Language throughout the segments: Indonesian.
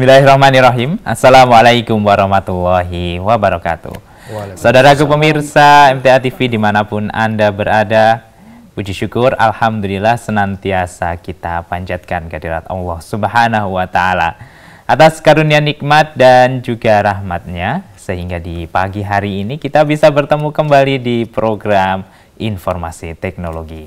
Bismillahirrahmanirrahim. Assalamualaikum warahmatullahi wabarakatuh. Saudaraku pemirsa MTA TV dimanapun Anda berada, puji syukur Alhamdulillah senantiasa kita panjatkan kehadirat Allah Subhanahu wa Ta'ala atas karunia nikmat dan juga rahmatnya, sehingga di pagi hari ini kita bisa bertemu kembali di program Informasi Teknologi.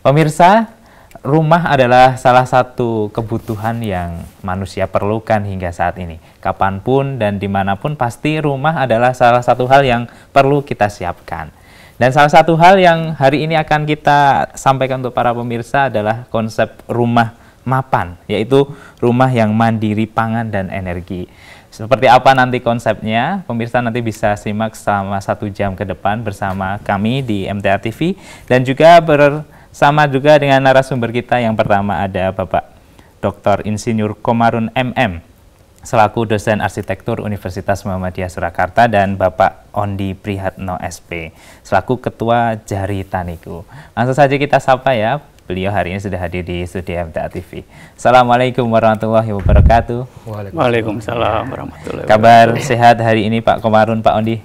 Pemirsa, rumah adalah salah satu kebutuhan yang manusia perlukan hingga saat ini. Kapanpun dan dimanapun pasti rumah adalah salah satu hal yang perlu kita siapkan. Dan salah satu hal yang hari ini akan kita sampaikan untuk para pemirsa adalah konsep rumah mapan, yaitu rumah yang mandiri pangan dan energi. Seperti apa nanti konsepnya, pemirsa nanti bisa simak selama 1 jam ke depan bersama kami di MTA TV, dan juga bersama juga dengan narasumber kita. Yang pertama ada Bapak Dr. Insinyur Komarun MM selaku dosen arsitektur Universitas Muhammadiyah Surakarta, dan Bapak Ondi Prihatno SP selaku ketua Jari Taniku. Langsung saja kita sapa ya. Beliau hari ini sudah hadir di studio MTA TV. Assalamualaikum warahmatullahi wabarakatuh. Waalaikumsalam warahmatullahi wabarakatuh. Kabar sehat hari ini Pak Komarun, Pak Ondi?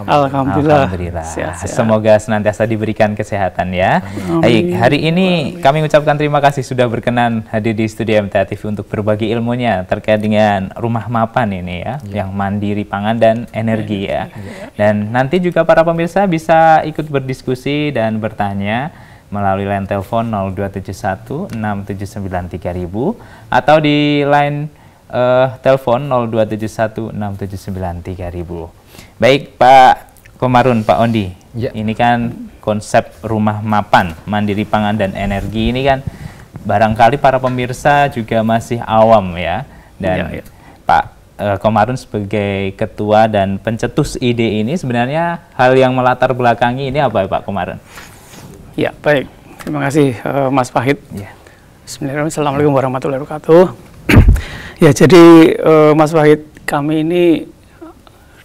Alhamdulillah. Sehat. Semoga senantiasa diberikan kesehatan ya. Baik, hari ini kami ucapkan terima kasih sudah berkenan hadir di studio MTA TV untuk berbagi ilmunya terkait dengan rumah mapan ini ya, yang mandiri pangan dan energi ya. Dan nanti juga para pemirsa bisa ikut berdiskusi dan bertanya melalui line telepon 0271 679 3000 atau di line telepon 0271 679 3000. Baik Pak Komarun, Pak Ondi, ini kan konsep rumah mapan, mandiri pangan dan energi ini kan barangkali para pemirsa juga masih awam ya. Dan Pak Komarun sebagai ketua dan pencetus ide ini, sebenarnya hal yang melatar belakangi ini apa ya Pak Komarun? Ya, baik. Terima kasih Mas Fahid. Bismillahirrahmanirrahim. Assalamualaikum warahmatullahi wabarakatuh. Ya, jadi Mas Fahid, kami ini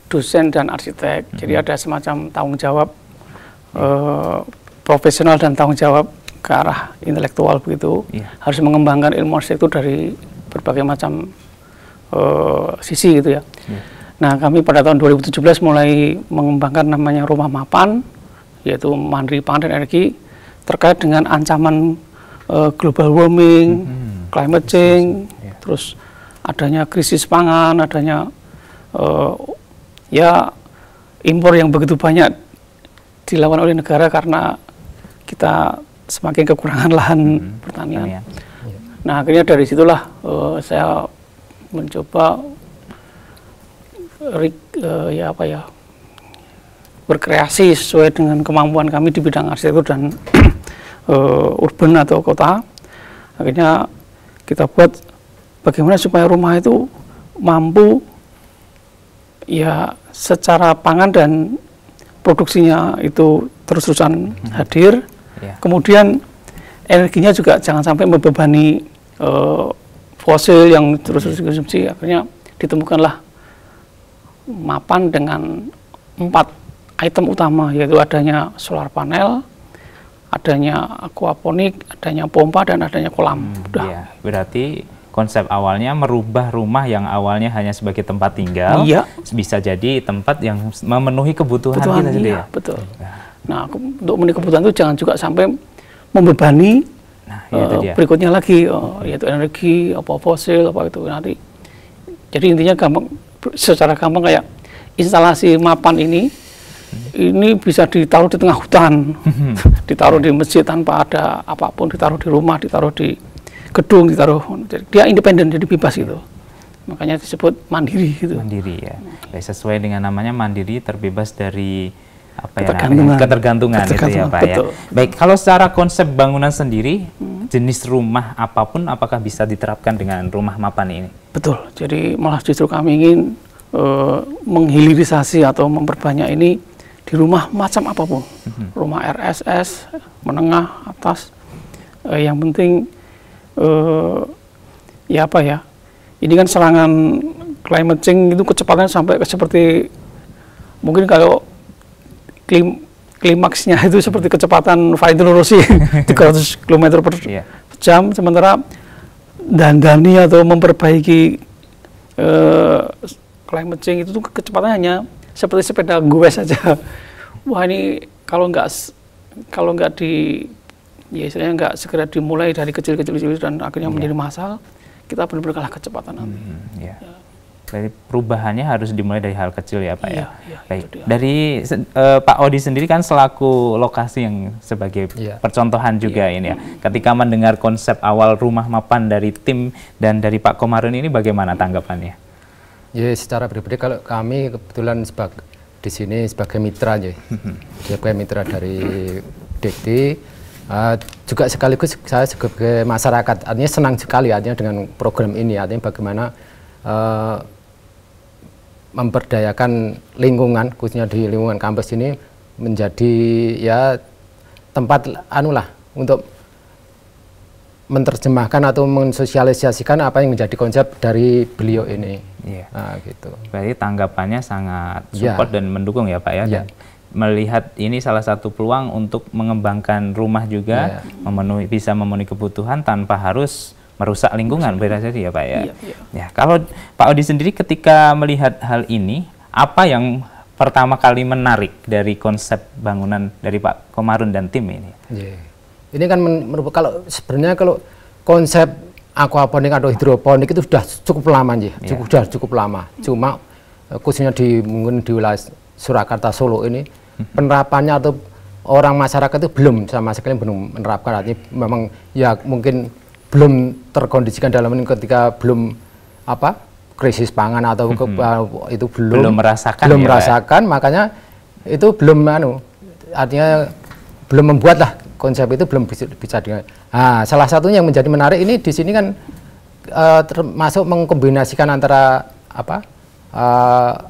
dosen dan arsitek. Jadi ada semacam tanggung jawab profesional dan tanggung jawab ke arah intelektual begitu. Harus mengembangkan ilmu arsitektur dari berbagai macam sisi gitu ya. Nah, kami pada tahun 2017 mulai mengembangkan namanya rumah mapan, yaitu mandiri pangan dan energi, terkait dengan ancaman global warming, climate change, terus adanya krisis pangan, adanya ya impor yang begitu banyak dilakukan oleh negara karena kita semakin kekurangan lahan pertanian. Nah, akhirnya dari situlah saya mencoba berkreasi sesuai dengan kemampuan kami di bidang arsitektur dan urban atau kota. Akhirnya kita buat bagaimana supaya rumah itu mampu ya secara pangan dan produksinya itu terus-terusan hadir. Kemudian energinya juga jangan sampai membebani fosil yang terus-terus dikonsumsi. Akhirnya ditemukanlah mapan dengan 4 item utama, yaitu adanya solar panel, adanya aquaponik, adanya pompa, dan adanya kolam. Berarti konsep awalnya merubah rumah yang awalnya hanya sebagai tempat tinggal, bisa jadi tempat yang memenuhi kebutuhan kita sendiri. Betul. Nah, untuk memenuhi kebutuhan itu jangan juga sampai membebani berikutnya lagi, yaitu energi, fosil, itu nanti. Jadi intinya gampang, secara gampang kayak instalasi mapan ini bisa ditaruh di tengah hutan, ditaruh di masjid tanpa ada apapun, ditaruh di rumah, ditaruh di gedung, dia independen, jadi bebas gitu. Makanya disebut mandiri gitu. Mandiri ya. Sesuai dengan namanya mandiri, terbebas dari ketergantungan itu ya Pak ya. Baik, kalau secara konsep bangunan sendiri, jenis rumah apapun apakah bisa diterapkan dengan rumah mapan ini? Betul. Jadi malah justru kami ingin menghilirisasi atau memperbanyak ini di rumah macam apapun, rumah RSS, menengah, atas, yang penting ini kan serangan climate change itu kecepatan sampai seperti mungkin kalau klimaksnya itu seperti kecepatan Valentino Rossi 300 km per jam, sementara dandani atau memperbaiki climate change itu tuh kecepatannya hanya seperti sepeda goes saja. Wah, ini kalau nggak di ya istilahnya nggak segera dimulai dari kecil-kecil dan akhirnya menjadi massal, kita benar-benar kalah kecepatan nanti. Ya. Jadi perubahannya harus dimulai dari hal kecil ya Pak ya. Baik. Itu dia. Dari Pak Odi sendiri kan selaku lokasi yang sebagai percontohan juga ini ya. Ketika mendengar konsep awal rumah mapan dari tim dan dari Pak Komarun ini bagaimana tanggapannya? Ya, secara pribadi kalau kami kebetulan di sini sebagai mitra aja, sebagai mitra dari Dekti, juga sekaligus saya sebagai masyarakat, artinya senang sekali artinya dengan program ini, artinya bagaimana memberdayakan lingkungan, khususnya di lingkungan kampus ini menjadi ya tempat untuk menerjemahkan atau mensosialisasikan apa yang menjadi konsep dari beliau ini. Nah, gitu. Berarti tanggapannya sangat support dan mendukung ya Pak ya. Dan melihat ini salah satu peluang untuk mengembangkan rumah juga, bisa memenuhi kebutuhan tanpa harus merusak lingkungan, berarti ya Pak ya. Ya, kalau Pak Odi sendiri ketika melihat hal ini, apa yang pertama kali menarik dari konsep bangunan dari Pak Komarun dan tim ini? Ini kan kalau sebenarnya kalau konsep aquaponik atau hidroponik itu sudah cukup lama sudah cukup lama. Cuma khususnya mungkin di wilayah Surakarta, Solo ini penerapannya atau orang masyarakat itu sama sekali belum menerapkan. Artinya memang ya mungkin belum terkondisikan dalam ini ketika belum krisis pangan atau itu belum merasakan, makanya itu belum artinya belum membuat lah konsep itu belum bisa dengan. Nah, salah satunya yang menjadi menarik ini di sini kan termasuk mengkombinasikan antara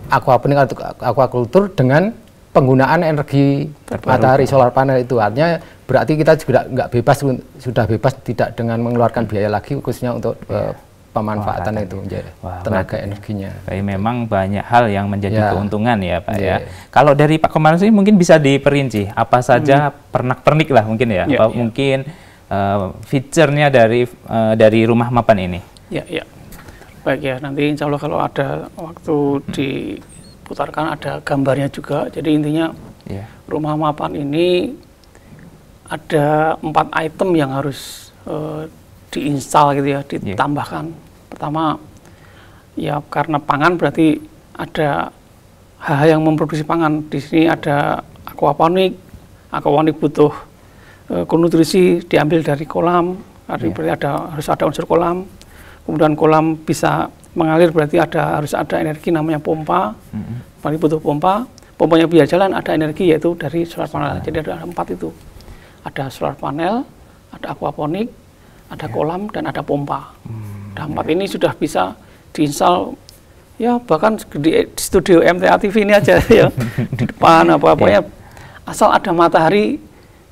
aquaponik atau aquaculture dengan penggunaan energi matahari solar panel itu, artinya berarti kita juga sudah bebas tidak dengan mengeluarkan biaya lagi khususnya untuk pemanfaatan itu tenaga energinya. Baik, memang banyak hal yang menjadi keuntungan ya Pak ya. Kalau dari Pak Komarun sih mungkin bisa diperinci apa saja pernak-pernik lah mungkin ya, mungkin fiturnya dari rumah mapan ini. Baik ya, nanti insya Allah kalau ada waktu diputarkan ada gambarnya juga. Jadi intinya rumah mapan ini ada 4 item yang harus diinstal gitu ya, ditambahkan. Pertama, ya karena pangan berarti ada hal yang memproduksi pangan. Di sini ada aquaponik. Aquaponik butuh nutrisi diambil dari kolam. Berarti harus ada unsur kolam. Kemudian kolam bisa mengalir berarti harus ada energi namanya pompa. Berarti butuh pompa. Pompanya biar jalan ada energi yaitu dari solar panel. Jadi ada 4 itu. Ada solar panel, ada aquaponik, ada kolam, dan ada pompa. Dan 4 ini sudah bisa diinstal ya bahkan di studio MTA TV ini aja ya. Di depan apa-apanya asal ada matahari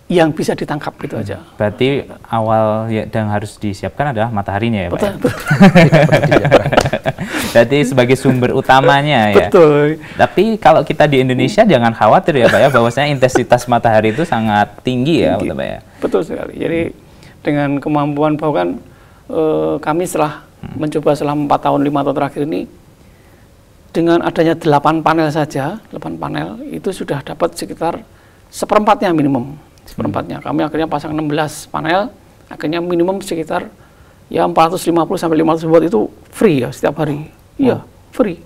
yang bisa ditangkap gitu aja. Berarti awal yang harus disiapkan adalah mataharinya ya Pak? Betul. Berarti sebagai sumber utamanya ya. Betul. Tapi kalau kita di Indonesia jangan khawatir ya Pak ya, bahwasanya intensitas matahari itu sangat tinggi ya Pak ya. Betul sekali. Jadi dengan kemampuan bahkan kami setelah mencoba selama 4 tahun 5 tahun terakhir ini, dengan adanya 8 panel saja, 8 panel itu sudah dapat sekitar 1/4-nya minimum. 1/4-nya. Kami akhirnya pasang 16 panel, akhirnya minimum sekitar ya 450 sampai 500 watt itu free ya setiap hari. Iya, free.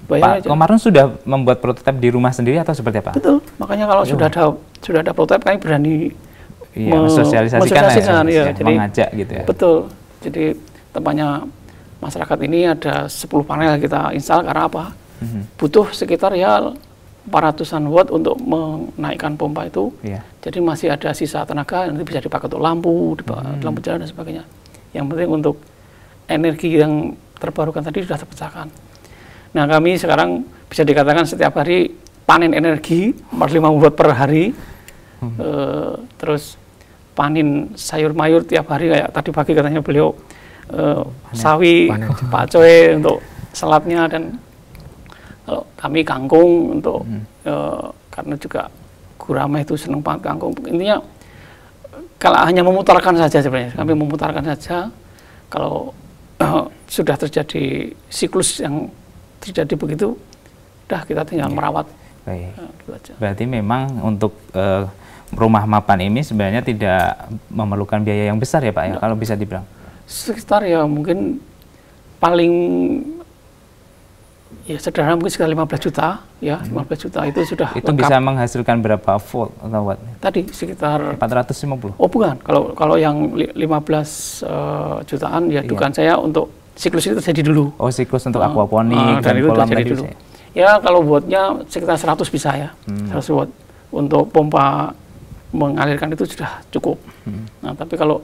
Pak Komarun sudah membuat prototipe di rumah sendiri atau seperti apa? Betul. Makanya kalau sudah ada prototipe kami berani mensosialisasikan ya, jadi mengajak gitu ya. Betul. Jadi tempatnya masyarakat ini ada 10 panel kita install karena apa? Butuh sekitar ya 400-an watt untuk menaikkan pompa itu. Jadi masih ada sisa tenaga nanti bisa dipakai untuk lampu, lampu jalan dan sebagainya. Yang penting untuk energi yang terbarukan tadi sudah terpecahkan. Nah, kami sekarang bisa dikatakan setiap hari panen energi 45 watt per hari. Terus panen sayur mayur tiap hari, kayak tadi pagi katanya beliau sawi, pakcoy untuk saladnya, dan kalau kami kangkung untuk karena juga gurame itu seneng banget kangkung. Intinya kalau hanya memutarkan saja sebenarnya, kami memutarkan saja. Kalau sudah terjadi siklus yang terjadi begitu, udah kita tinggal merawat. Baik. Berarti memang untuk rumah mapan ini sebenarnya tidak memerlukan biaya yang besar ya Pak ya, kalau bisa dibilang? Sekitar ya mungkin paling ya sederhana mungkin sekitar 15 juta ya, 15 juta itu sudah itu lengkap. Bisa menghasilkan berapa volt atau watt? Tadi sekitar 450. Oh bukan, kalau yang 15 jutaan ya dugaan saya untuk siklus itu terjadi dulu. Oh, siklus untuk aquaponik dan itu kolam terjadi tadi dulu. Ya kalau wattnya sekitar 100 bisa ya, 100 watt. Untuk pompa mengalirkan itu sudah cukup. Nah tapi kalau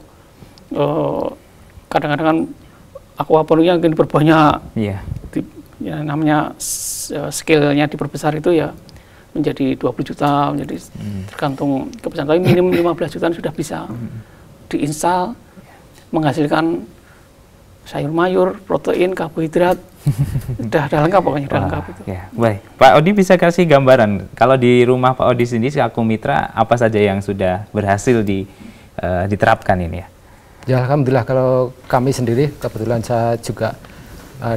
kadang-kadang kan aquaponiknya mungkin diperbanyak, ya namanya skillnya diperbesar itu ya menjadi 20 juta, menjadi tergantung kebesaran. Tapi minimum 15 jutaan sudah bisa diinstal, menghasilkan sayur mayur, protein, karbohidrat, udah lengkap pokoknya, udah lengkap itu. Ya, baik. Pak Odi bisa kasih gambaran, kalau di rumah Pak Odi sendiri, Aku Mitra, apa saja yang sudah berhasil diterapkan ini ya? Ya Alhamdulillah, kalau kami sendiri, kebetulan saya juga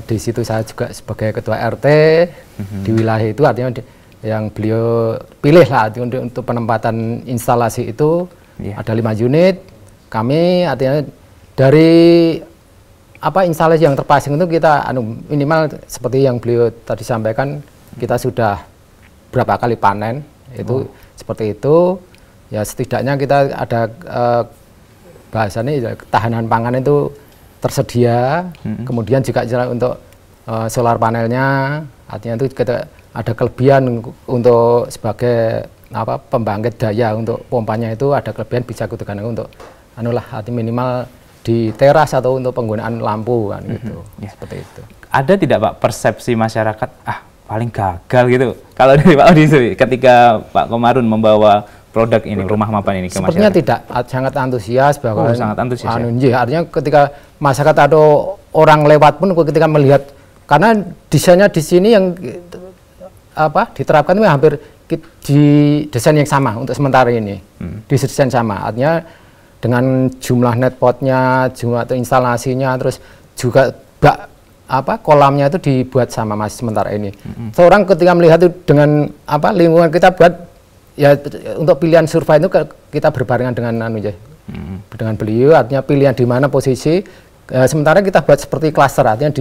di situ saya juga sebagai ketua RT di wilayah itu, artinya yang beliau pilih lah untuk penempatan instalasi itu ada 5 unit. Kami artinya dari instalasi yang terpasang itu kita minimal seperti yang beliau tadi sampaikan, kita sudah berapa kali panen itu seperti itu ya, setidaknya kita ada bahasanya ketahanan pangan itu tersedia. Kemudian juga untuk solar panelnya, artinya itu kita ada kelebihan untuk sebagai pembangkit daya untuk pompanya, itu ada kelebihan bisa digunakan untuk arti minimal di teras atau untuk penggunaan lampu kan gitu. Seperti itu. Ada tidak Pak persepsi masyarakat paling gagal gitu kalau dari Pak Odi ketika Pak Komarun membawa produk ini, rumah mapan ini ke masyarakat? Sepertinya tidak, sangat antusias bahwa sangat antusias artinya ketika masyarakat atau orang lewat pun ketika melihat, karena desainnya di sini yang diterapkan itu hampir di desain yang sama untuk sementara ini, di desain sama, artinya dengan jumlah netpotnya, jumlah atau instalasinya, terus juga kolamnya itu dibuat sama masih sementara ini. Seorang ketika melihat itu dengan lingkungan kita buat ya, untuk pilihan survei itu kita berbarengan dengan dengan beliau, artinya pilihan di mana posisi. Sementara kita buat seperti klaster, artinya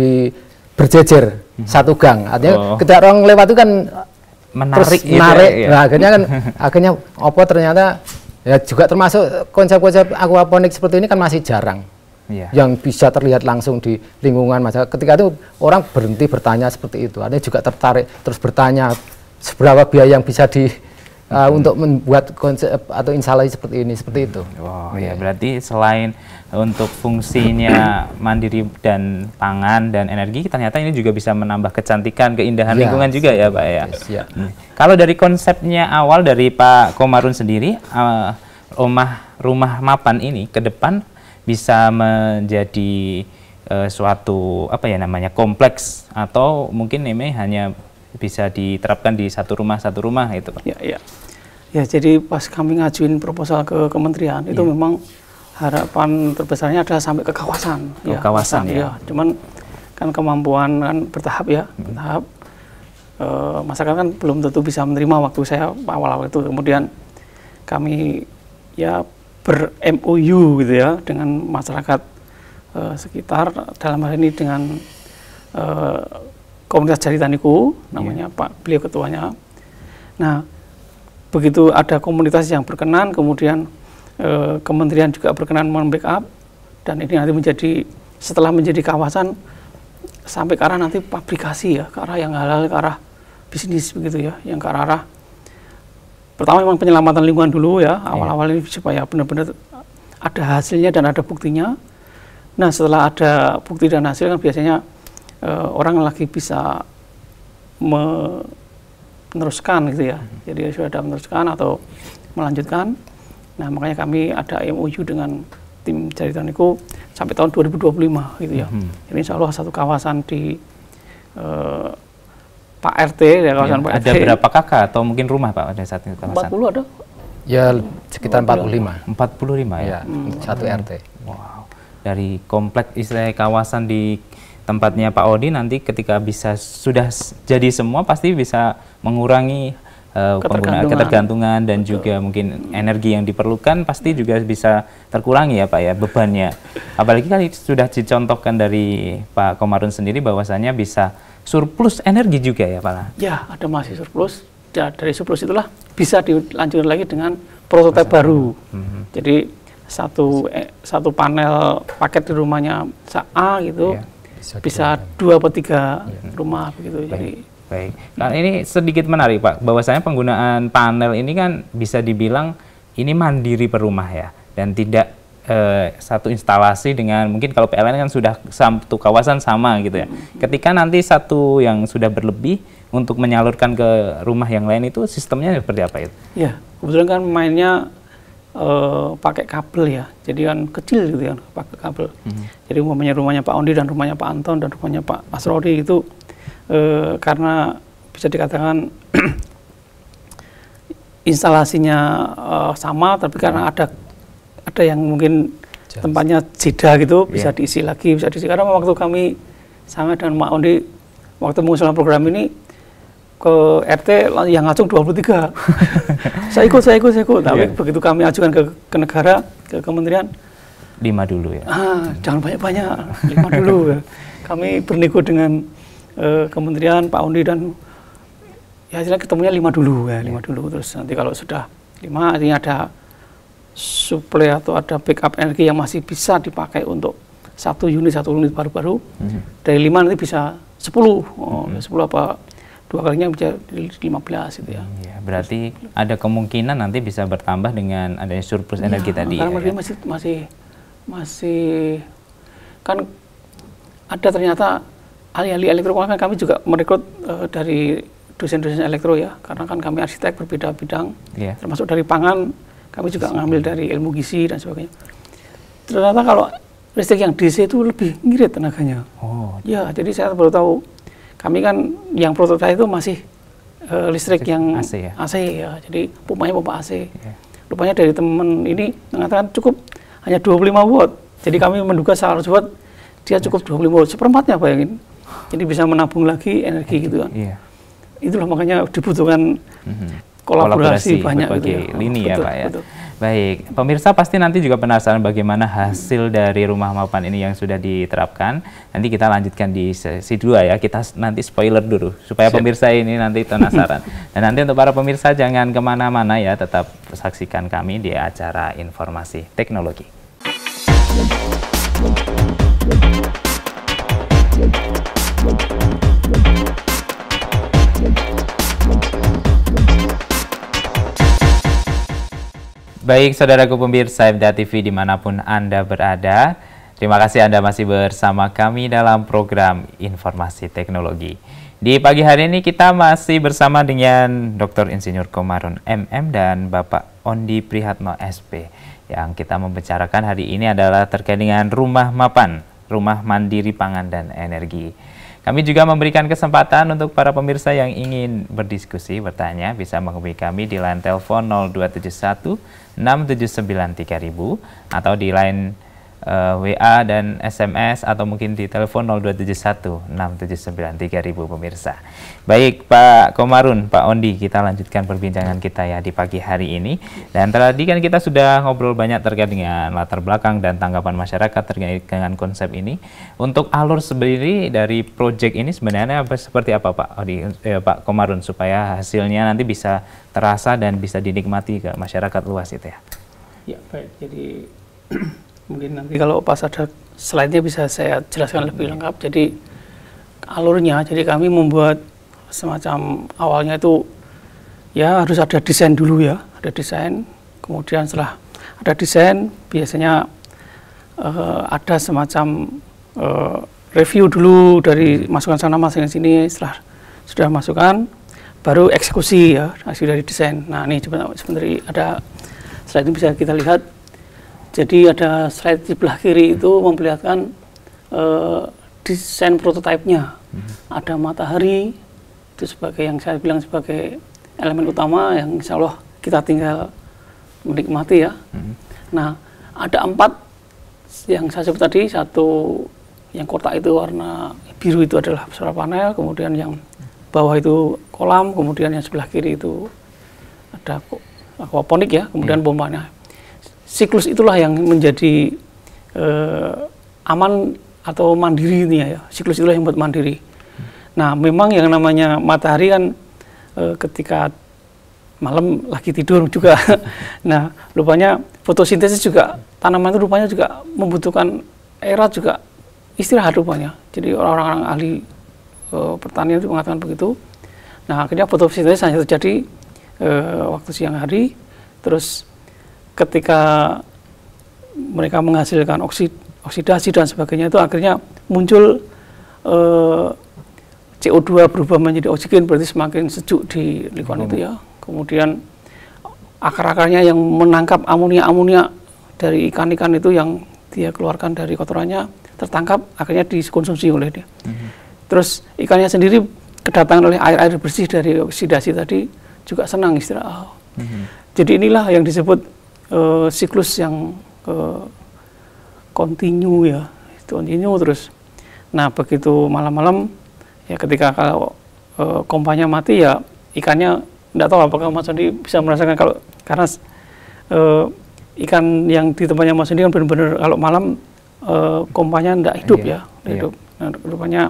berjejer satu gang, artinya ketika orang lewat itu kan menarik, ya. Nah, akhirnya ternyata ya juga termasuk konsep-konsep aquaponik seperti ini kan masih jarang yang bisa terlihat langsung di lingkungan masyarakat. Ketika itu orang berhenti bertanya seperti itu, artinya juga tertarik terus bertanya seberapa biaya yang bisa untuk membuat konsep atau instalasi seperti ini, seperti itu. Ya berarti selain untuk fungsinya mandiri dan pangan dan energi, ternyata ini juga bisa menambah kecantikan, keindahan lingkungan juga ya Pak ya. Kalau dari konsepnya awal dari Pak Komarun sendiri, rumah mapan ini ke depan bisa menjadi suatu kompleks, atau mungkin ini hanya bisa diterapkan di satu rumah itu Pak? Ya, jadi pas kami ngajuin proposal ke kementerian itu memang harapan terbesarnya adalah sampai ke kawasan. Kawasan ya. Cuman kan kemampuan kan bertahap ya, bertahap. Masyarakat kan belum tentu bisa menerima waktu saya awal-awal itu. Kemudian kami ya ber-MOU gitu ya dengan masyarakat sekitar, dalam hal ini dengan komunitas Jaritaniku namanya beliau ketuanya. Nah, begitu ada komunitas yang berkenan, kemudian kementerian juga berkenan membackup, dan ini nanti setelah menjadi kawasan sampai ke arah nanti pabrikasi ya, ke arah yang halal, ke arah bisnis begitu ya, yang ke arah pertama memang penyelamatan lingkungan dulu ya, awal-awal ini supaya benar-benar ada hasilnya dan ada buktinya. Nah, setelah ada bukti dan hasil kan biasanya orang lagi bisa meneruskan gitu ya, jadi sudah ada meneruskan atau melanjutkan. Nah, makanya kami ada MOU dengan tim Jaritaniku sampai tahun 2025 gitu ya. Jadi insya Allah satu kawasan di Pak RT ya, kawasan Pak RT. Ada berapa kakak atau mungkin rumah Pak pada saat itu kawasan? 40 ada? Ya sekitar 45. 45 ya? Satu RT. Wow. Dari kompleks istilah kawasan di tempatnya Pak Odi nanti ketika sudah jadi semua pasti bisa mengurangi ketergantungan dan juga mungkin energi yang diperlukan pasti juga bisa terkurangi ya Pak ya bebannya. Apalagi kan sudah dicontohkan dari Pak Komarun sendiri bahwasanya bisa surplus energi juga ya Pak. Ya, ada masih surplus. Ya, dari surplus itulah bisa dilanjutkan lagi dengan prototipe baru. Jadi satu panel paket di rumahnya A gitu bisa 2 atau 3 rumah begitu. Jadi baik. Nah, ini sedikit menarik Pak, bahwasanya penggunaan panel ini kan bisa dibilang ini mandiri per rumah ya, dan tidak satu instalasi dengan mungkin kalau PLN kan sudah satu kawasan sama gitu ya. Ketika nanti satu yang sudah berlebih untuk menyalurkan ke rumah yang lain itu sistemnya seperti apa itu? Ya, kebetulan kan mainnya pakai kabel ya, jadi kan kecil gitu ya, pakai kabel. Jadi rumahnya Pak Ondi dan rumahnya Pak Anton dan rumahnya Pak Mas Rodi itu karena bisa dikatakan instalasinya sama, tapi karena ada yang mungkin tempatnya jeda gitu, bisa diisi lagi, bisa diisi. Karena waktu kami sama dengan Pak Ondi waktu mengusulkan program ini ke RT yang ngacung 23. saya ikut. Tapi begitu kami ajukan ke negara, ke kementerian, 5 dulu ya. Jangan banyak-banyak, 5 dulu ya. Kami bernego dengan kementerian Pak Ondi dan ya hasilnya ketemunya 5 dulu ya, 5 dulu. Terus nanti kalau sudah 5 artinya ada suplai atau ada backup energi yang masih bisa dipakai untuk satu unit baru-baru. Dari 5 nanti bisa 10, 10 apa 2 kalinya bisa 15 gitu ya. Berarti ada kemungkinan nanti bisa bertambah dengan adanya surplus energi tadi. Karena ya, masih kan ada ternyata ahli-ahli elektro, kan kami juga merekrut dari dosen-dosen elektro ya, karena kan kami arsitek berbeda bidang, termasuk dari pangan, kami juga ngambil dari ilmu gizi dan sebagainya. Ternyata kalau listrik yang DC itu lebih ngirit tenaganya. Ya, jadi saya baru tahu. Kami kan yang prototipe itu masih listrik yang AC ya, jadi pompanya pompa AC. Rupanya dari teman ini mengatakan cukup hanya 25 watt. Jadi kami menduga 100 watt, dia cukup 25 watt, seperempatnya bayangin. Jadi bisa menabung lagi energi gitu kan. Itulah makanya dibutuhkan kolaborasi banyak gitu ya. Lini ya Pak ya. Betul. Baik, pemirsa pasti nanti juga penasaran bagaimana hasil dari rumah mapan ini yang sudah diterapkan. Nanti kita lanjutkan di sesi 2 ya, kita nanti spoiler dulu supaya pemirsa ini nanti penasaran. Dan nanti untuk para pemirsa jangan kemana-mana ya, tetap saksikan kami di acara Informasi Teknologi. Baik, saudaraku pemirsa MTA TV dimanapun Anda berada, terima kasih Anda masih bersama kami dalam program Informasi Teknologi. Di pagi hari ini kita masih bersama dengan Dr. Insinyur Komarun MM dan Bapak Ondi Prihatno SP. Yang kita membicarakan hari ini adalah terkait dengan rumah mapan, rumah mandiri pangan dan energi. Kami juga memberikan kesempatan untuk para pemirsa yang ingin berdiskusi, bertanya, bisa menghubungi kami di line telepon 0271 679 3000 atau di line WA dan SMS atau mungkin di telepon 0271 679 3000 pemirsa. Baik Pak Komarun, Pak Ondi, kita lanjutkan perbincangan kita ya di pagi hari ini. Dan tadi kan kita sudah ngobrol banyak terkait dengan latar belakang dan tanggapan masyarakat terkait dengan konsep ini. Untuk alur sendiri dari proyek ini sebenarnya seperti apa Pak Ondi, Pak Komarun, supaya hasilnya nanti bisa terasa dan bisa dinikmati ke masyarakat luas itu ya? Ya baik, jadi mungkin nanti kalau pas ada slide-nya bisa saya jelaskan lebih lengkap. Jadi alurnya, jadi kami membuat semacam awalnya itu ya harus ada desain dulu ya, ada desain. Kemudian setelah ada desain biasanya ada semacam review dulu dari masukan sana masukan sini. Setelah sudah masukan baru eksekusi ya, hasil dari desain. Nah ini sebenarnya ada slide ini bisa kita lihat. Jadi ada slide di belah kiri itu memperlihatkan desain prototipenya. Ada matahari, itu sebagai yang saya bilang sebagai elemen utama yang insya Allah kita tinggal menikmati ya. Nah ada 4 yang saya sebut tadi, 1 yang kotak itu warna biru itu adalah solar panel, kemudian yang bawah itu kolam, kemudian yang sebelah kiri itu ada aquaponik ya, kemudian pompanya. Siklus itulah yang menjadi aman atau mandiri ini ya. Siklus itulah yang buat mandiri. Nah, memang yang namanya matahari kan ketika malam lagi tidur juga. Nah, rupanya fotosintesis juga, tanaman itu rupanya juga membutuhkan era juga istirahat rupanya. Jadi orang-orang ahli pertanian itu mengatakan begitu. Nah, akhirnya fotosintesis hanya terjadi waktu siang hari. Terus ketika mereka menghasilkan oksidasi dan sebagainya, itu akhirnya muncul CO2 berubah menjadi oksigen, berarti semakin sejuk di lingkungan itu ya. Kemudian akar-akarnya yang menangkap amonia-amonia dari ikan-ikan itu yang dia keluarkan dari kotorannya tertangkap, akhirnya dikonsumsi oleh dia. Terus ikannya sendiri kedatangan oleh air-air bersih dari oksidasi tadi juga senang istirahat. Jadi inilah yang disebut siklus yang kontinu ya, kontinu terus. Nah, begitu malam-malam ya, ketika kalau kompanya mati ya, ikannya tidak tahu apakah Mas Andi bisa merasakan kalau karena ikan yang di tempatnya Mas Andi kan benar-benar kalau malam kompanya tidak hidup ya, hidup. Nah, rupanya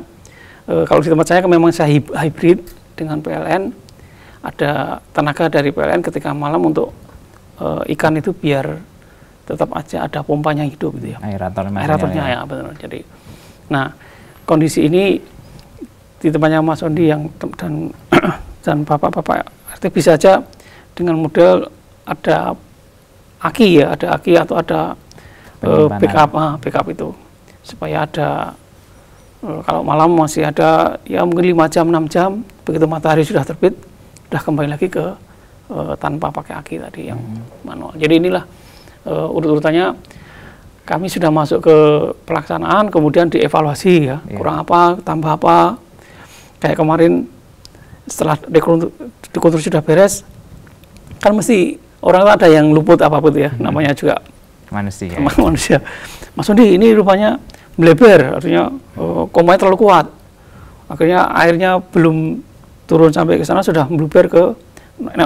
kalau di tempat saya kan memang saya hybrid dengan PLN, ada tenaga dari PLN ketika malam untuk ikan itu biar tetap aja ada pompanya hidup gitu ya. Aeratornya ya, benar. Jadi, nah kondisi ini di tempatnya Mas Ondi yang dan bapak-bapak RT bisa aja dengan model ada aki ya, ada aki atau ada backup itu supaya ada kalau malam masih ada ya mungkin 5 jam 6 jam, begitu matahari sudah terbit sudah kembali lagi ke tanpa pakai aki tadi yang manual. Jadi inilah urut-urutannya, kami sudah masuk ke pelaksanaan, kemudian dievaluasi ya, kurang apa, tambah apa. Kayak kemarin setelah dekonstruksi sudah beres, kan mesti orang ada yang luput apapun ya, namanya juga manusia. Mas Ondi, ini rupanya melebar, artinya kompanya terlalu kuat. Akhirnya airnya belum turun sampai ke sana sudah meluber ke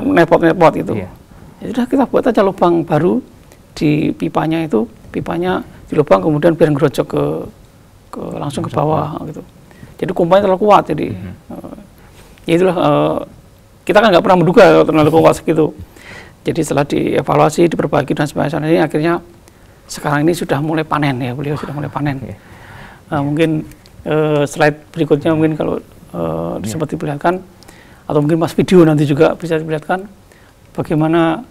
nepot-nepot gitu. Ya sudah, kita buat aja lubang baru di pipanya itu, pipanya di lubang kemudian biar ngerojok ke langsung ke bawah gitu. Jadi kompanya terlalu kuat, jadi ya itulah kita kan nggak pernah menduga kalau terlalu kuat segitu. Jadi setelah dievaluasi, diperbaiki dan sebagainya, akhirnya sekarang ini sudah mulai panen ya, beliau sudah mulai panen. Mungkin slide berikutnya mungkin kalau sempat diperlihatkan, atau mungkin pas video nanti juga bisa diperlihatkan bagaimana.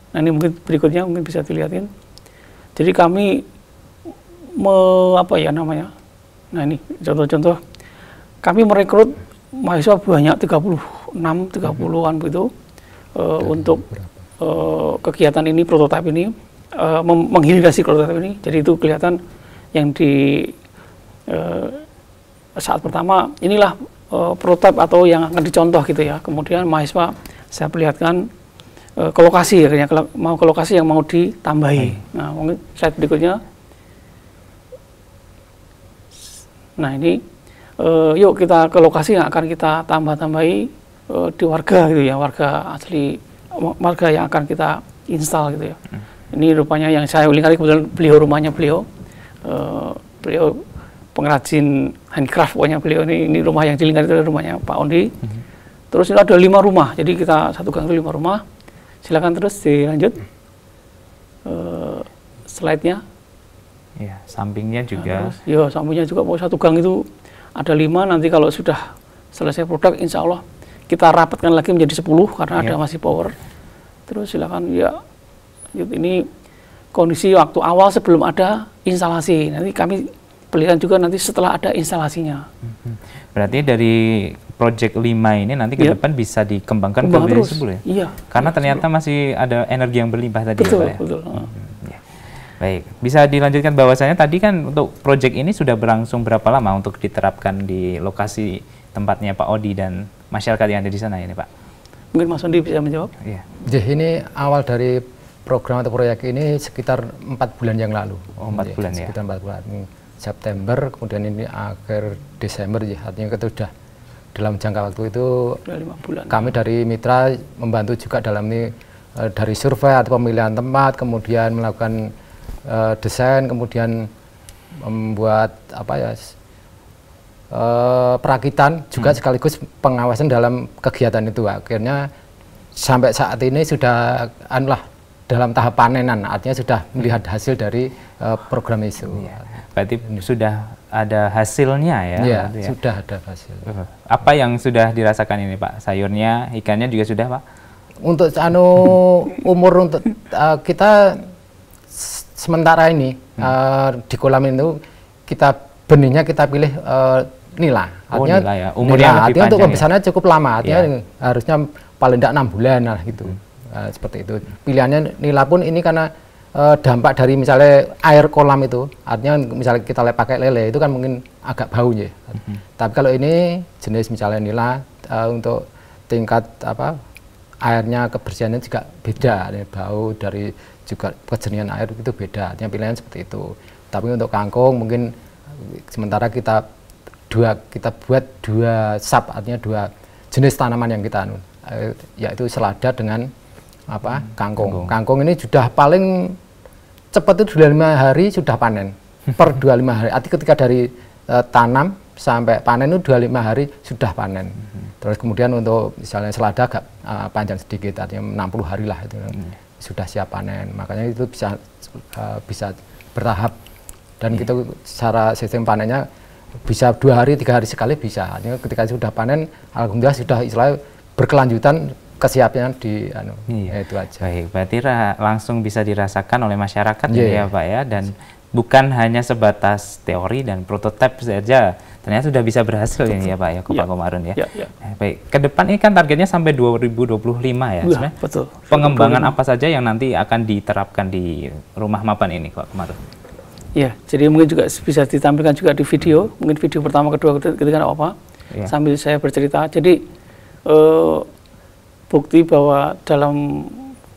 Nah ini mungkin berikutnya mungkin bisa dilihatin. Jadi kami apa ya namanya? Nah ini contoh-contoh. Kami merekrut mahasiswa banyak 30-an begitu untuk kegiatan ini, prototipe ini, menghidrasi prototipe ini. Jadi itu kelihatan yang di saat pertama inilah prototipe atau yang akan dicontoh gitu ya. Kemudian mahasiswa saya perlihatkan ke lokasi, akhirnya mau ke lokasi yang mau ditambahi. Nah mungkin slide berikutnya. Nah ini yuk kita ke lokasi yang akan kita tambah-tambahi di warga gitu ya, warga asli, warga yang akan kita install gitu ya. Ini rupanya yang saya lingkari, kebetulan beliau rumahnya beliau pengrajin handicraft, pokoknya beliau ini rumah yang dilingkari itu rumahnya Pak Ondi. Terus ini ada 5 rumah, jadi kita satu gang itu 5 rumah. Silakan terus dilanjut slide-nya. Ya, sampingnya juga. Ya, sampingnya juga, mau satu gang itu ada 5, nanti kalau sudah selesai produk, insya Allah kita rapatkan lagi menjadi 10 karena ada masih power. Terus silakan ya, ini kondisi waktu awal sebelum ada instalasi. Nanti kami perlihatkan juga nanti setelah ada instalasinya. Berarti dari Project 5 ini nanti ke depan bisa dikembangkan ke terus. 10 ya? Iya. Karena ternyata masih ada energi yang berlimpah tadi. Betul, ya, Pak, ya? Betul. Ya. Baik, bisa dilanjutkan bahwasanya tadi kan untuk proyek ini sudah berlangsung berapa lama untuk diterapkan di lokasi tempatnya Pak Odi dan masyarakat yang ada di sana ini, Pak? Mungkin Mas Ondi bisa menjawab? Iya. Jadi ini awal dari program atau proyek ini sekitar 4 bulan yang lalu. Oh, 4 bulan ya? Sekitar 4 bulan. September, kemudian ini akhir Desember ya, artinya itu sudah dalam jangka waktu itu 5 bulan. Kami dari mitra membantu juga dalam ini dari survei atau pemilihan tempat, kemudian melakukan desain, kemudian membuat apa ya perakitan juga sekaligus pengawasan dalam kegiatan itu. Akhirnya sampai saat ini sudah dalam tahap panenan, artinya sudah melihat hasil dari program itu. Ya. Berarti sudah ada hasilnya ya? Iya, sudah ada hasil. Apa yang sudah dirasakan ini Pak? Sayurnya, ikannya juga sudah Pak? Untuk umur untuk kita sementara ini di kolam itu benihnya kita pilih nila. Artinya, nila ya. Umurnya lebih artinya untuk panjang pembesarannya cukup lama, artinya ya. harusnya paling tidak 6 bulan lah gitu. Seperti itu. Pilihannya nila pun ini karena dampak dari misalnya air kolam itu, artinya misalnya kita pakai lele itu kan mungkin agak bau ya. Tapi kalau ini jenis misalnya nila untuk tingkat airnya kebersihannya juga beda, bau dari juga kejernihan air itu beda. Artinya pilihan seperti itu. Tapi untuk kangkung mungkin sementara kita buat 2 sub, artinya 2 jenis tanaman yang kita yaitu selada dengan kangkung. Kangkung ini sudah paling cepat itu 25 hari sudah panen. Per 25 hari. Artinya ketika dari tanam sampai panen itu 25 hari sudah panen. Terus kemudian untuk misalnya selada agak panjang sedikit, artinya 60 hari lah itu sudah siap panen. Makanya itu bisa bertahap. Dan kita secara sistem panennya bisa 2 hari, 3 hari sekali bisa. Artinya ketika sudah panen, alhamdulillah sudah istilahnya berkelanjutan kesiapan itu aja. Baik, berarti langsung bisa dirasakan oleh masyarakat ya Pak ya, dan bukan hanya sebatas teori dan prototipe saja, ternyata sudah bisa berhasil ya Pak ya, Pak Komarun ya. Baik, ke depan ini kan targetnya sampai 2025 ya, sebenarnya. Betul. Pengembangan apa saja yang nanti akan diterapkan di rumah mapan ini Pak Komarun? Ya, jadi mungkin juga bisa ditampilkan juga di video, mungkin video pertama, kedua, ketiga apa, sambil saya bercerita. Jadi bukti bahwa dalam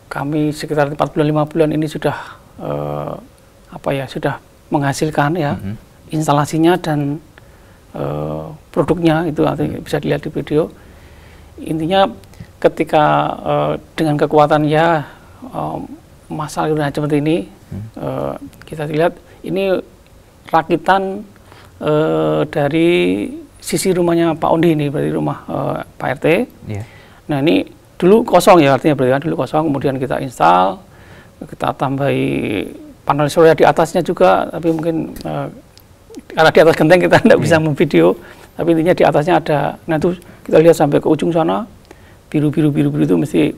kami sekitar 4 bulan 5 bulan ini sudah sudah menghasilkan ya instalasinya dan produknya itu nanti bisa dilihat di video. Intinya ketika dengan kekuatan masalah seperti ini kita lihat ini rakitan dari sisi rumahnya Pak Ondi ini, berarti rumah Pak RT. Nah ini dulu kosong ya, artinya berarti kan dulu kosong, kemudian kita install, kita tambahi panel surya di atasnya juga, tapi mungkin karena di atas genteng kita tidak bisa memvideo, tapi intinya di atasnya ada. Nah itu kita lihat sampai ke ujung sana, biru itu mesti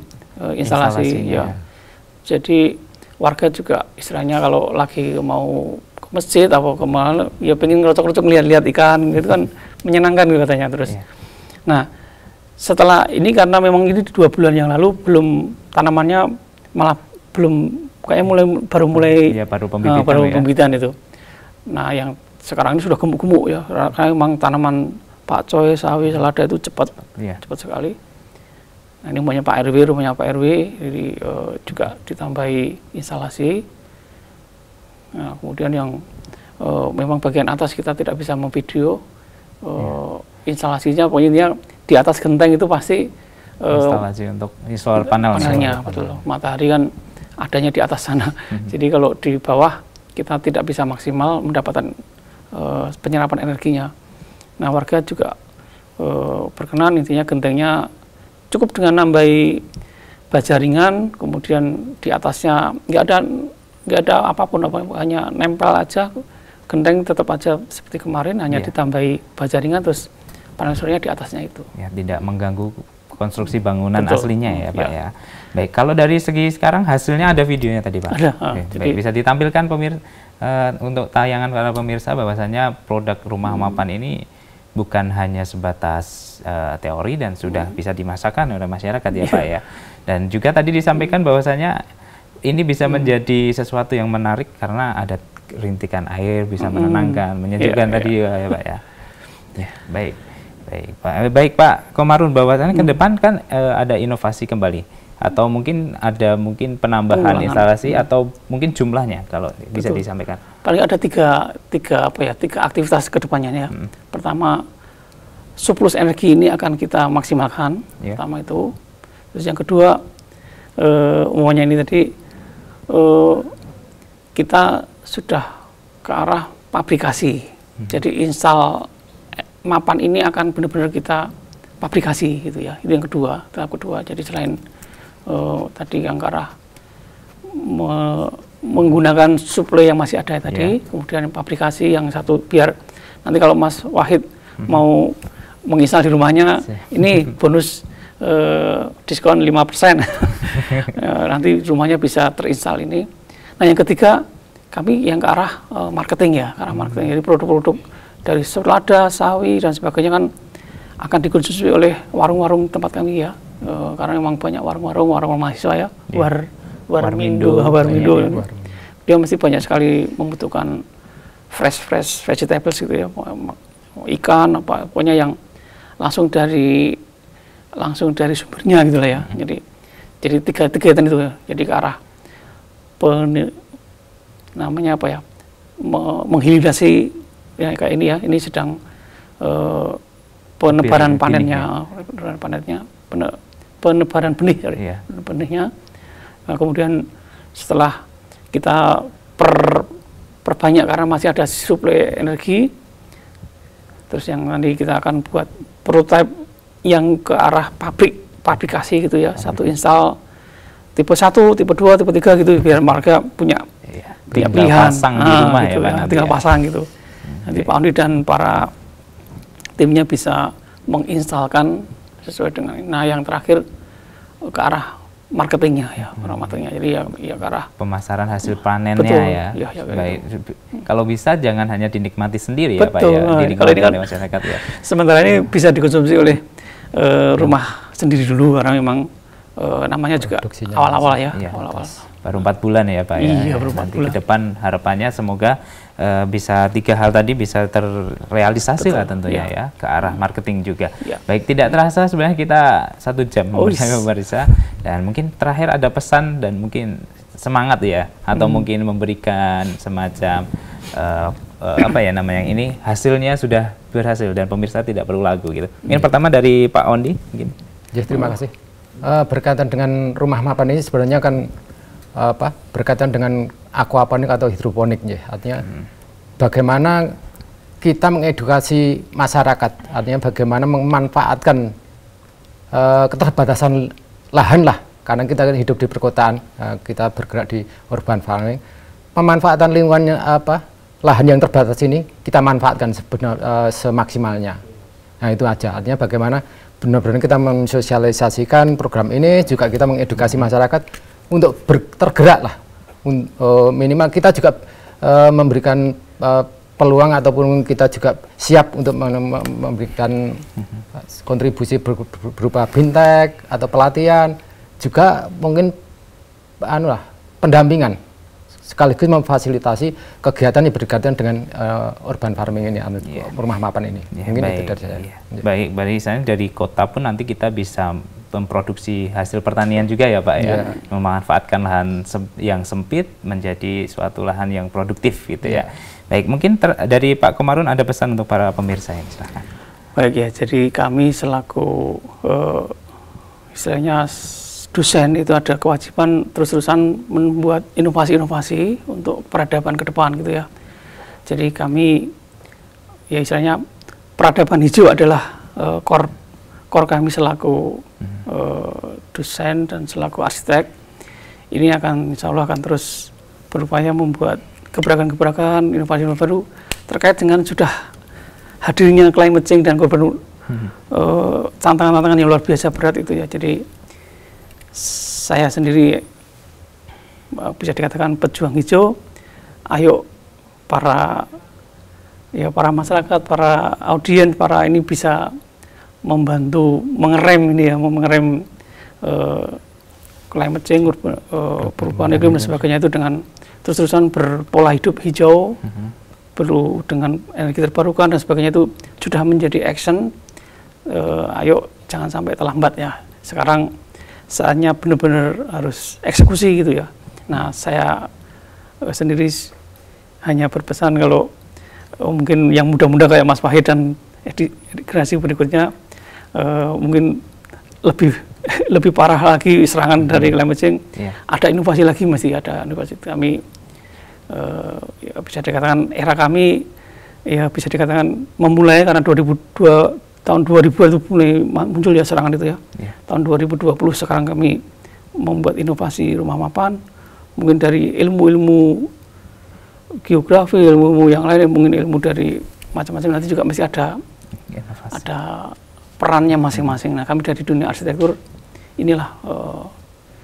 instalasi ya. Jadi warga juga istilahnya kalau lagi mau ke masjid atau kemana, ya pengen ngerocok-ngerocok lihat ikan, gitu kan menyenangkan gitu katanya terus. Nah setelah ini karena memang ini 2 bulan yang lalu belum tanamannya malah belum kayaknya baru mulai pembibitan itu. Nah yang sekarang ini sudah gemuk-gemuk ya, karena memang tanaman pakcoy, sawi, selada itu cepat sekali. Nah ini rumahnya Pak RW, jadi juga ditambahi instalasi. Nah kemudian yang memang bagian atas kita tidak bisa memvideo instalasinya, pokoknya di atas genteng itu pasti instalasi untuk solar panelnya. Betul. Matahari kan adanya di atas sana. Jadi kalau di bawah kita tidak bisa maksimal mendapatkan penyerapan energinya. Nah warga juga berkenan, intinya gentengnya cukup dengan nambahi baja ringan, kemudian di atasnya nggak ada apapun, hanya nempel aja. Genteng tetap aja seperti kemarin, hanya ditambahi baja ringan, terus panel surya di atasnya itu. Ya, tidak mengganggu konstruksi bangunan aslinya ya Pak ya. Baik, kalau dari segi sekarang hasilnya ada videonya tadi Pak? Ada. Baik, bisa ditampilkan untuk tayangan para pemirsa bahwasanya produk rumah mapan ini bukan hanya sebatas teori dan sudah bisa dimasakkan oleh masyarakat ya Pak ya. Dan juga tadi disampaikan bahwasanya ini bisa menjadi sesuatu yang menarik karena ada rintikan air, bisa menenangkan, menyejukkan tadi ya Pak ya. Baik Pak Komarun, bahwasanya ke depan kan ada inovasi kembali atau mungkin ada penambahan instalasi atau mungkin jumlahnya kalau bisa disampaikan. Paling ada tiga aktivitas kedepannya ya. Pertama, surplus energi ini akan kita maksimalkan. Pertama itu. Terus yang kedua, umumnya ini tadi kita sudah ke arah pabrikasi. Jadi install mapan ini akan benar-benar kita pabrikasi gitu ya. Itu yang kedua, tahap kedua. Jadi selain tadi yang ke arah menggunakan suplai yang masih ada tadi, kemudian pabrikasi yang satu, biar nanti kalau Mas Wahid mau menginstal di rumahnya, ini bonus diskon 5%. Nanti rumahnya bisa terinstal ini. Nah yang ketiga, kami yang ke arah marketing ya, ke arah marketing. Jadi produk-produk dari selada, sawi dan sebagainya kan akan dikonsumsi oleh warung-warung tempat kami ya. Karena memang banyak warung mahasiswa ya, Warmindo. Dia mesti banyak sekali membutuhkan fresh vegetables gitu ya, ikan apa, pokoknya yang langsung dari sumbernya gitu lah ya. Jadi tiga kegiatan itu ya. Jadi ke arah namanya apa ya, menghidrasi ya kayak ini ya. Ini sedang penebaran panennya, penebaran benih, benihnya. Nah, kemudian setelah kita perbanyak karena masih ada suplai energi, terus yang nanti kita akan buat prototipe yang ke arah pabrikasi gitu ya. Satu install tipe 1, tipe 2, tipe 3 gitu, biar warga punya pilihan pasang di rumah gitu ya, Pak, tinggal pasang gitu. Nanti Pak Ondi dan para timnya bisa menginstalkan sesuai dengan. Nah yang terakhir ke arah marketingnya ya, jadi ya ke arah pemasaran hasil panennya ya. Baik. Kalau bisa jangan hanya dinikmati sendiri ya Pak ya, dinikmati oleh masyarakat ya. Sementara ini bisa dikonsumsi oleh rumah sendiri dulu, karena memang namanya juga awal-awal ya. Awal-awal. Baru 4 bulan ya Pak ya. Iya, baru 4 nanti bulan. ke depan harapannya semoga bisa 3 hal tadi bisa terrealisasi lah tentunya ya, ke arah marketing juga. Baik, tidak terasa sebenarnya kita 1 jam bersama Barisa, dan mungkin terakhir ada pesan dan mungkin semangat ya, atau mungkin memberikan semacam apa ya namanya, ini hasilnya sudah berhasil dan pemirsa tidak perlu lagu gitu. Mungkin pertama dari Pak Ondi mungkin. Ya, terima kasih. Berkaitan dengan rumah mapan ini sebenarnya kan berkaitan dengan aquaponik atau hidroponik ya. Artinya bagaimana kita mengedukasi masyarakat, artinya bagaimana memanfaatkan keterbatasan lahan lah, karena kita hidup di perkotaan, kita bergerak di urban farming. Pemanfaatan lingkungan lahan yang terbatas ini kita manfaatkan semaksimalnya. Nah itu aja, artinya bagaimana benar-benar kita mensosialisasikan program ini, juga kita mengedukasi masyarakat untuk tergerak lah. Minimal kita juga memberikan peluang ataupun kita juga siap untuk memberikan kontribusi berupa bintek atau pelatihan, juga mungkin pendampingan, sekaligus memfasilitasi kegiatan yang berkaitan dengan urban farming ini, rumah mapan ini. Mungkin itu dari saya. Baik, misalnya dari kota pun nanti kita bisa memproduksi hasil pertanian juga ya Pak ya, memanfaatkan lahan yang sempit menjadi suatu lahan yang produktif gitu ya. Baik, mungkin dari Pak Komarun ada pesan untuk para pemirsa yang silahkan. Baik ya, jadi kami selaku istilahnya dosen itu ada kewajiban terus-terusan membuat inovasi-inovasi untuk peradaban ke depan gitu ya. Jadi kami ya istilahnya peradaban hijau adalah core kami selaku dosen dan selaku arsitek. Ini akan insya Allah akan terus berupaya membuat gebrakan-gebrakan inovasi baru terkait dengan sudah hadirnya climate change dan korban tantangan-tantangan yang luar biasa berat itu ya. Jadi saya sendiri bisa dikatakan pejuang hijau. Ayo para masyarakat, para audiens, para ini bisa membantu mengerem ini ya, mengerem climate change, perubahan iklim dan sebagainya itu dengan terus-terusan berpola hidup hijau, perlu dengan energi terbarukan dan sebagainya itu sudah menjadi action. Ayo jangan sampai terlambat ya. Sekarang saatnya benar-benar harus eksekusi gitu ya. Nah, saya sendiri hanya berpesan kalau mungkin yang muda-muda kayak Mas Wahid dan generasi berikutnya mungkin lebih parah lagi serangan dari climate change. Ada inovasi lagi, masih ada inovasi. Kami ya bisa dikatakan era kami ya bisa dikatakan memulai karena tahun 2000 itu mulai muncul ya serangan itu ya. Tahun 2020 sekarang kami membuat inovasi rumah mapan, mungkin dari ilmu-ilmu geografi, ilmu yang lain, mungkin ilmu dari macam-macam, nanti juga masih ada perannya masing-masing. Nah, kami dari dunia arsitektur inilah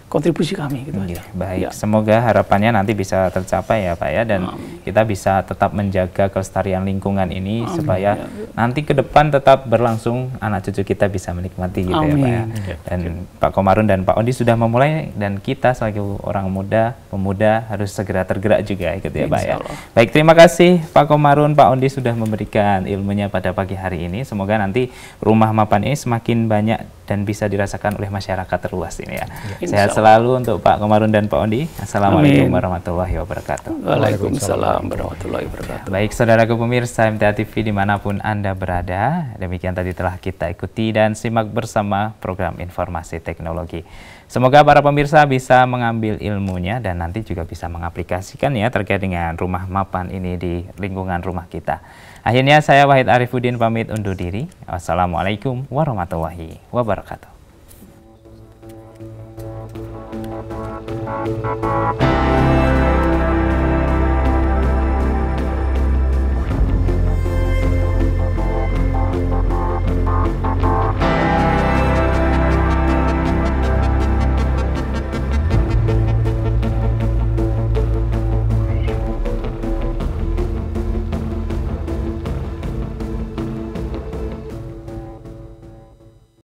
kontribusi kami gitu aja. Baik, semoga harapannya nanti bisa tercapai ya Pak ya, dan kita bisa tetap menjaga kelestarian lingkungan ini supaya nanti ke depan tetap berlangsung, anak cucu kita bisa menikmati gitu ya Pak ya. Dan Pak Komarun dan Pak Ondi sudah memulai, dan kita sebagai orang muda, pemuda harus segera tergerak juga gitu ya Pak ya. Baik, terima kasih Pak Komarun, Pak Ondi sudah memberikan ilmunya pada pagi hari ini. Semoga nanti rumah mapan ini semakin banyak dan bisa dirasakan oleh masyarakat terluas ini ya. Sehat selalu untuk Pak Komarun dan Pak Ondi. Assalamualaikum warahmatullahi wabarakatuh. Waalaikumsalam warahmatullahi wabarakatuh. Baik, saudaraku pemirsa MTA TV dimanapun Anda berada, demikian tadi telah kita ikuti dan simak bersama program informasi teknologi. Semoga para pemirsa bisa mengambil ilmunya dan nanti juga bisa mengaplikasikan ya terkait dengan rumah mapan ini di lingkungan rumah kita. Akhirnya saya Wahid Arifuddin pamit undur diri. Wassalamualaikum warahmatullahi wabarakatuh.